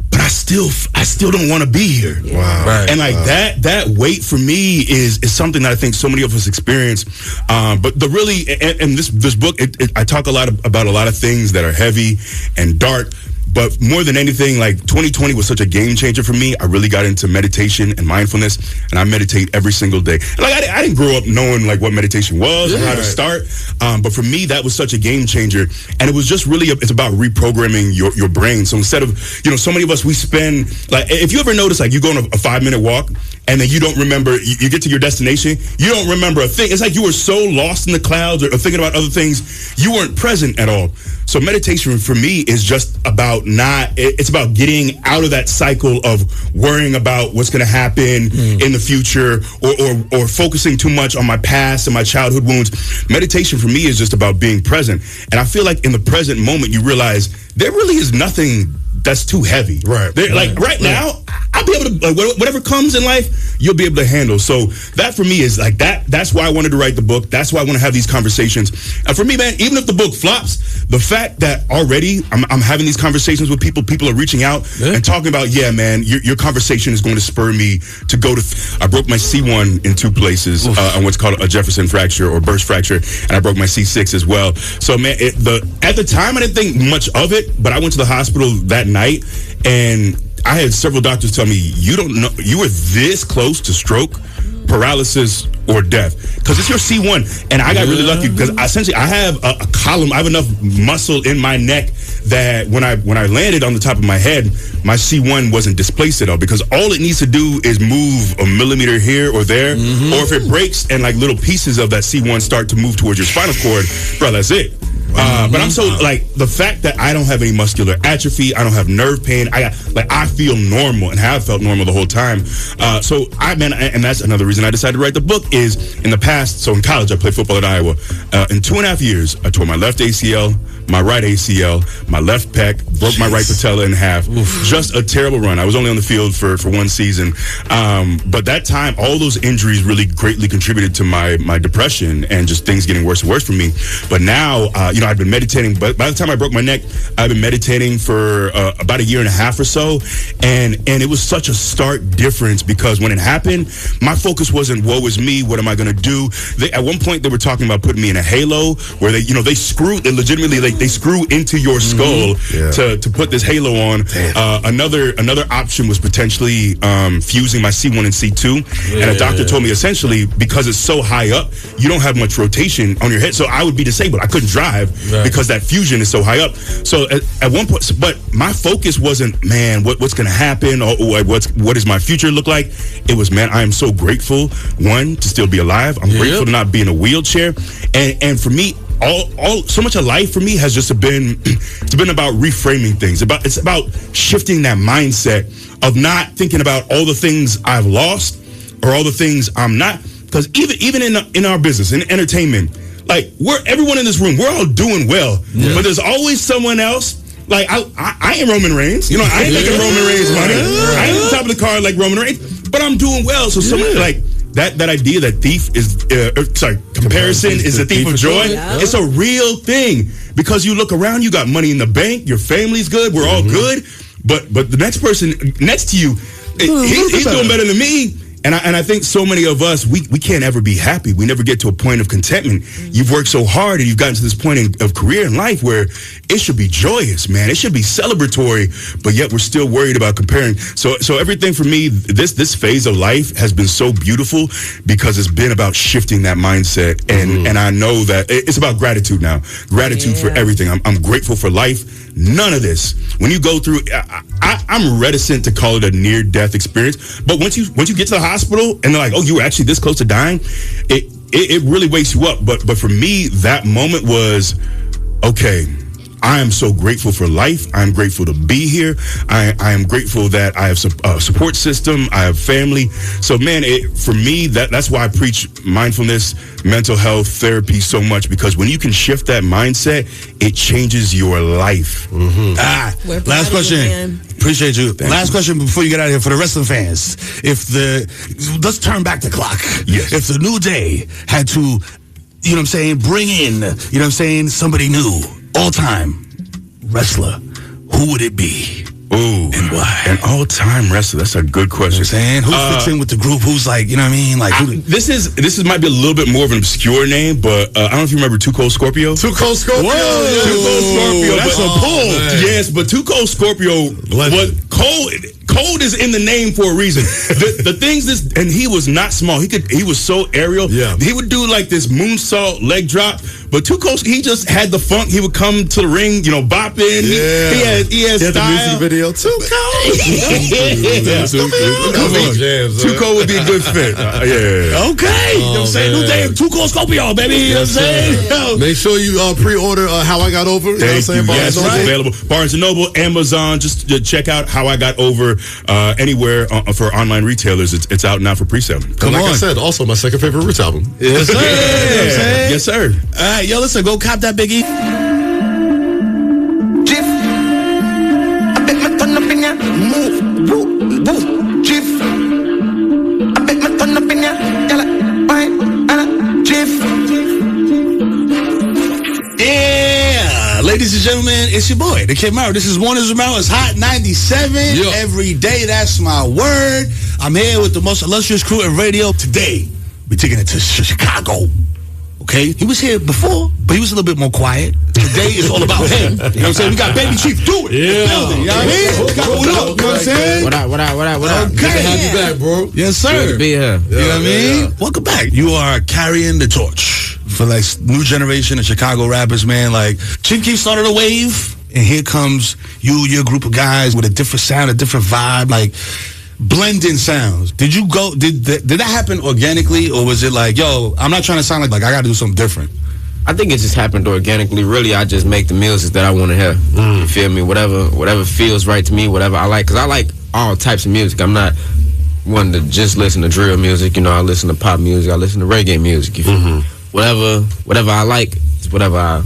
but I still don't want to be here. Wow. Right. And like that weight for me is something that I think so many of us experience. But this book, I talk a lot about a lot of things that are heavy and dark. But more than anything, like 2020 was such a game changer for me. I really got into meditation and mindfulness, and I meditate every single day. And like I didn't grow up knowing like what meditation was or how to start. But for me, that was such a game changer. And it was just really, it's about reprogramming your brain. So instead of, so many of us, we spend, like, if you ever notice, like you go on a 5-minute walk and then you don't remember, you get to your destination, you don't remember a thing. It's like you were so lost in the clouds or thinking about other things, you weren't present at all. So meditation for me is just about it's about getting out of that cycle of worrying about what's going to happen in the future or focusing too much on my past and my childhood wounds. Meditation for me is just about being present. And I feel like in the present moment, you realize there really is nothing that's too heavy. Right. Now, I'll be able to, like, whatever comes in life, you'll be able to handle. So that for me is like that's why I wanted to write the book. That's why I want to have these conversations. And for me, man, even if the book flops, the fact that already I'm having these conversations with people are reaching out and talking about, man, your conversation is going to spur me to go to, I broke my C1 in 2 places on what's called a Jefferson fracture or burst fracture. And I broke my C6 as well. So man, at the time I didn't think much of it, but I went to the hospital that night and I had several doctors tell me, you don't know, you were this close to stroke, paralysis, or death. Because it's your C1. And I got really lucky because essentially I have a column, I have enough muscle in my neck that when I landed on the top of my head, my C1 wasn't displaced at all because all it needs to do is move a millimeter here or there. Or if it breaks and like little pieces of that C1 start to move towards your spinal cord, bro, that's it. But I'm so like the fact that I don't have any muscular atrophy, I don't have nerve pain. I feel normal and have felt normal the whole time. And that's another reason I decided to write the book. Is in the past. So in college, I played football at Iowa. In 2.5 years, I tore my left ACL, my right ACL, my left pec, broke my right patella in half. Oof. Just a terrible run. I was only on the field for one season. But that time, all those injuries really greatly contributed to my depression and just things getting worse and worse for me. But now, I've been meditating. But by the time I broke my neck, I've been meditating for about 1.5 years or so. And it was such a stark difference because when it happened, my focus wasn't, woe is me, what am I going to do? At one point, they were talking about putting me in a halo where they screw into your skull to put this halo on. Another option was potentially fusing my C1 and C2. And a doctor told me essentially, because it's so high up, you don't have much rotation on your head. So I would be disabled. I couldn't drive because that fusion is so high up. So at one point, but my focus wasn't, man, what's going to happen or what does my future look like? It was, man, I am so grateful, one, to still be alive. I'm grateful to not be in a wheelchair. And for me, so much of life for me has just been, it's been about reframing things. It's about shifting that mindset of not thinking about all the things I've lost or all the things I'm not. Because even in our business, in entertainment, like everyone in this room, we're all doing well, but there's always someone else. Like I ain't Roman Reigns, I ain't making Roman Reigns money. I ain't at the top of the card like Roman Reigns, but I'm doing well. So someone like that idea that comparison is the thief of joy. Yeah. It's a real thing because you look around, you got money in the bank, your family's good, we're all good, but the next person next to you, he's doing better than me. And I think so many of us, we can't ever be happy. We never get to a point of contentment. You've worked so hard and you've gotten to this point of career and life where it should be joyous, man. It should be celebratory, but yet we're still worried about comparing. So everything for me, this phase of life has been so beautiful because it's been about shifting that mindset. And I know that it's about gratitude now. Gratitude for everything. I'm grateful for life. None of this. When you go through, I'm reticent to call it a near-death experience. But once you get to the hospital and they're like, oh, you were actually this close to dying, it really wakes you up. But for me, that moment was, okay, I am so grateful for life. I'm grateful to be here. I am grateful that I have a support system. I have family. So, man, for me, that's why I preach mindfulness, mental health, therapy so much, because when you can shift that mindset, it changes your life. Last question. Appreciate you. Last question before you get out of here for the wrestling fans. Let's turn back the clock. Yes. If the New Day had to, bring in, somebody new, all-time wrestler, who would it be? Ooh. And why? An all-time wrestler. That's a good question. Who fits in with the group? Who's like, this might be a little bit more of an obscure name, but I don't know if you remember Too Cold Scorpio. Too Cold Scorpio. Whoa. Too Cold Scorpio. That's a pull. Yes, but Too Cold Scorpio was cold. Cold is in the name for a reason. The things and he was not small. He was so aerial. Yeah. He would do like this moonsault leg drop. But Too Cold, he just had the funk. He would come to the ring, bopping. Yeah. He had style. The music video. Too Cold. Too Cold would be a good fit. Okay. You know what I'm saying? New Day, Too Cold Scorpio, baby. You know what I'm saying? Make sure you pre-order How I Got Over. You know what I'm saying? Yes, it's available. Barnes & Noble, Amazon. Just check out How I Got Over anywhere for online retailers. It's out now for pre-sale. I said, also my second favorite Roots album. Yes, sir. Yes, sir. All right, yo, listen, go cop that Biggie. Jiff, I bet my turn up in ya. Move, Jiff, I bet my turn up in ya. Yalla, wine, Jiff. Yeah, ladies and gentlemen, it's your boy, the Kid Mero. This is Mornings With Mero. It's Hot 97 every day. That's my word. I'm here with the most illustrious crew in radio. Today, we're taking it to Chicago. Okay, he was here before, but he was a little bit more quiet. Today is all about him. You know what I'm saying? We got Baby Chief Do It. Yeah. You know what I mean? You know what I'm saying? What up? Okay. Good to have you back, bro. Yes, sir. Good to be here. You know what I mean? Welcome back. You are carrying the torch for like new generation of Chicago rappers, man. Like Chief Keef started a wave, and here comes your group of guys with a different sound, a different vibe, like blending sounds. Did that happen organically, or was it like, yo, I'm not trying to sound like I got to do something different? I think it just happened organically. Really, I just make the music that I want to hear. You feel me? Whatever feels right to me, whatever I like. Because I like all types of music. I'm not one to just listen to drill music. You know, I listen to pop music. I listen to reggae music. You feel me? Whatever I like is whatever I,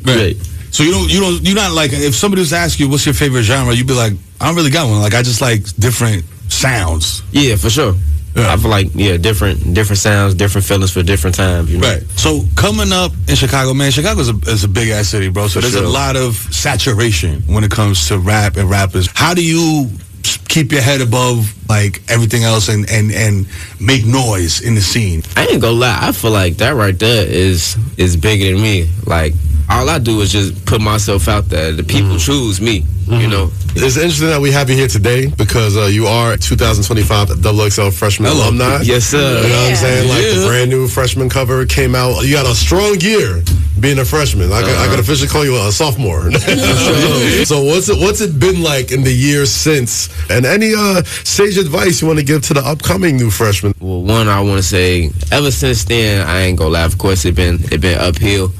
create. So you're not like, if somebody was to ask you what's your favorite genre, you'd be like, I don't really got one. Like, I just like different sounds. Yeah, for sure. Yeah. I feel like, different sounds, different feelings for different times. Right. So coming up in Chicago, man, Chicago is a big ass city, bro. So there's a lot of saturation when it comes to rap and rappers. How do you keep your head above like everything else and make noise in the scene? I ain't gonna lie, I feel like that right there is bigger than me. Like, all I do is just put myself out there. The people choose me, It's interesting that we have you here today because you are 2025 XXL freshman alumni. Yes, sir. You know what I'm saying? Like the brand new freshman cover came out. You got a strong year being a freshman. I could officially call you a sophomore. So what's it been like in the years since? And any sage advice you want to give to the upcoming new freshmen? Well, one, I want to say, ever since then, I ain't gonna lie. Of course, it been uphill.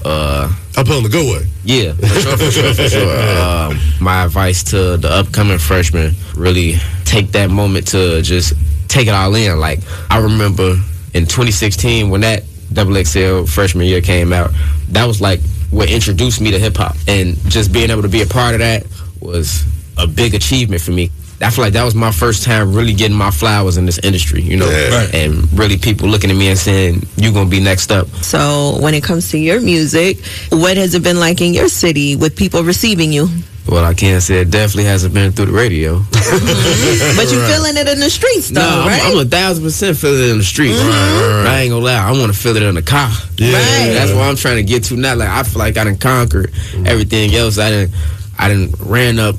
Uphill in the good way. Yeah, for sure. My advice to the upcoming freshmen: really take that moment to just take it all in. Like, I remember in 2016 when that XXL freshman year came out, that was like what introduced me to hip hop, and just being able to be a part of that was a big achievement for me. I feel like that was my first time really getting my flowers in this industry, and really people looking at me and saying, "You gonna be next up." So when it comes to your music, what has it been like in your city with people receiving you? Well, I can't say it definitely hasn't been through the radio. But you're feeling it in the streets, though, right? I'm 1,000% feeling it in the streets. Right. I ain't gonna lie, I want to feel it in the car. Yeah. Right. That's what I'm trying to get to now. Like, I feel like I done conquered everything else. I done ran up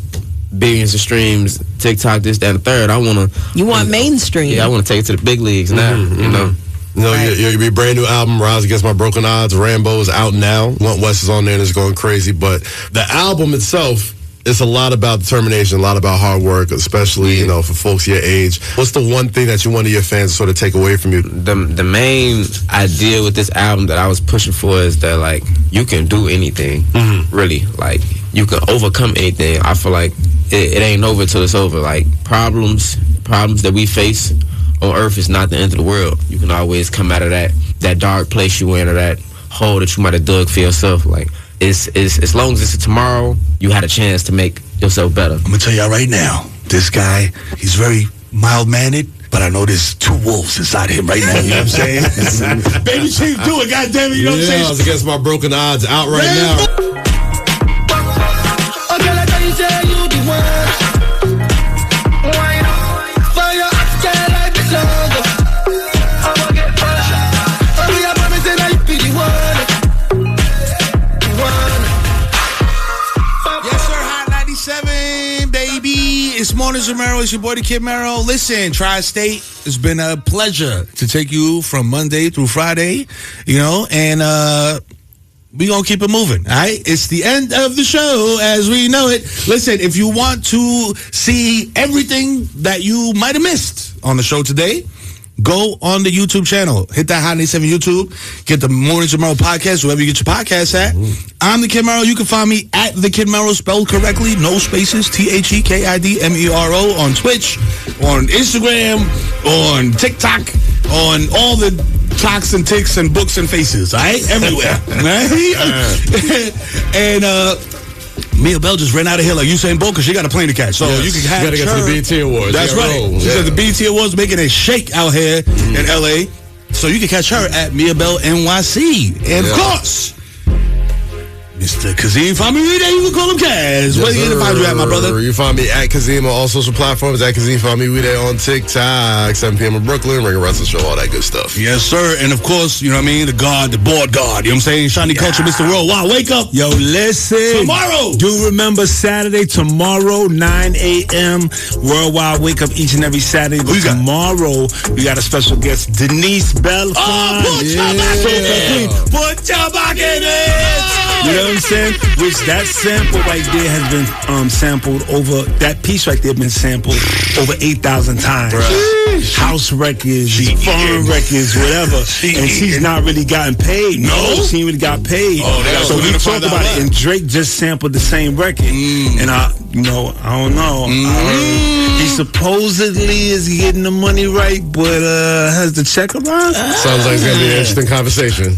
billions of streams, TikTok, this, that, and the third. You want mainstream? Yeah, I want to take it to the big leagues now. Your brand new album, Rise Against My Broken Odds, Rambo, is out now. Blunt West is on there and it's going crazy. But the album itself, it's a lot about determination, a lot about hard work, especially, for folks your age. What's the one thing that you want your fans to sort of take away from you? The main idea with this album that I was pushing for is that, like, you can do anything, really. Like, you can overcome anything. I feel like it ain't over till it's over. Like, problems that we face on Earth is not the end of the world. You can always come out of that dark place you in, or that hole that you might have dug for yourself. Like, it's as long as it's a tomorrow, you had a chance to make yourself better. I'm gonna tell y'all right now, this guy, he's very mild-mannered, but I know there's two wolves inside him right now. You know what I'm saying? Baby Chief, do it, goddammit. You know what I'm saying? Rise Against My Broken Odds out right now. It's Mornings with Mero. It's your boy, the Kid Mero. Listen, Tri-State, it's been a pleasure to take you from Monday through Friday, and we gonna keep it moving, all right? It's the end of the show as we know it. Listen, if you want to see everything that you might have missed on the show today, go on the YouTube channel. Hit that Hot 97 YouTube. Get the Mornings with Mero podcast, wherever you get your podcasts at. I'm the Kid Mero. You can find me at the Kid Mero, spelled correctly, no spaces, TheKidMero on Twitch, on Instagram, on TikTok, on all the clocks and ticks and books and faces, all right? Everywhere, right? And Mia Belle just ran out of here like Usain Bolt because she got a plane to catch. So you can have her. You gotta get to the BET Awards. That's right. She said the BET Awards making a shake out here in LA. So you can catch her at Mia Belle NYC. And of course, Mr. Kazim, find me there. You can call him Kaz. Where you find you at, my brother? You find me at Kazim on all social platforms. At Kazim, find me there on TikTok, 7 p.m. in Brooklyn, Ring of Wrestling Show, all that good stuff. Yes, sir. And of course, you know what I mean? The God, the board God. You know what I'm saying? Shiny Culture, Mr. Worldwide. Wake up. Yo, listen. Tomorrow. Do remember Saturday, tomorrow, 9 a.m. Worldwide Wake Up each and every Saturday. But tomorrow, we got a special guest, Denise Belle. Put your back in it. You You know what I'm saying? Which that sample right there has been sampled over, that piece right there been sampled over 8,000 times. House records, foreign records, whatever. And she's not really gotten paid. No, she ain't really got paid. So we talk about it, and Drake just sampled the same record. And I don't know. He supposedly is getting the money right, but has the check arrived? Sounds like it's gonna be an interesting conversation.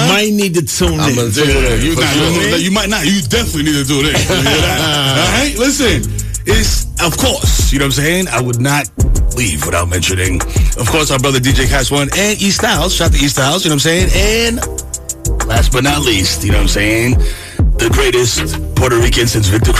Might need to tune in. You might not. You definitely need to tune in. All right, listen. It's, of course, you know what I'm saying? I would not leave without mentioning, of course, our brother DJ Cass One and E Styles. Shout out to E Styles, you know what I'm saying? And last but not least, you know what I'm saying? The greatest Puerto Rican since Victor